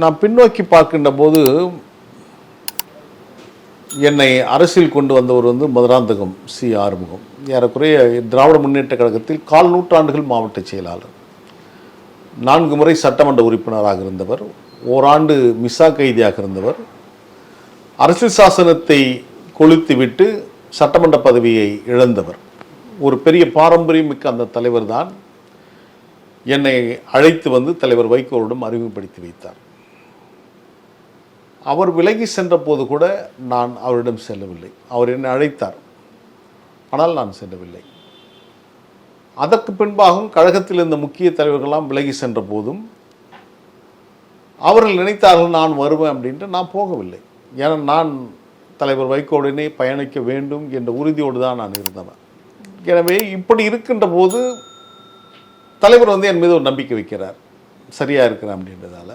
நான் பின்னோக்கி பார்க்கின்ற போது என்னை அரசியல் கொண்டு வந்தவர் மதுராந்தகம் சி ஆறுமுகம். ஏறக்குறைய திராவிட முன்னேற்ற கழகத்தில் 4 நூற்றாண்டுகள் மாவட்ட செயலாளர், 4 முறை சட்டமன்ற உறுப்பினராக இருந்தவர், ஓராண்டு மிசா கைதியாக இருந்தவர், அரசியல் சாசனத்தை கொளுத்திவிட்டு சட்டமன்ற பதவியை இழந்தவர். ஒரு பெரிய பாரம்பரியம் மிக்க அந்த தலைவர் தான் என்னை அழைத்து தலைவர் வைகோவிடம் அறிமுகப்படுத்தி வைத்தார். அவர் விலகி சென்ற போது கூட நான் அவரிடம் செல்லவில்லை. அவர் என்னை அழைத்தார், ஆனால் நான் செல்லவில்லை. அதற்கு பின்பாகவும் கழகத்தில் இருந்த முக்கிய தலைவர்களெல்லாம் விலகி சென்ற போதும் அவர்கள் நினைத்தார்கள் நான் வருவேன் அப்படின்ட்டு நான் போகவில்லை. ஏன்னா நான் தலைவர் வைகோவுடனே பயணிக்க வேண்டும் என்ற உறுதியோடு தான் நான் இருந்தவன். எனவே இப்படி இருக்கின்ற போது தலைவர் என் மீது ஒரு நம்பிக்கை வைக்கிறார், சரியாக இருக்கிறேன் அப்படின்றதால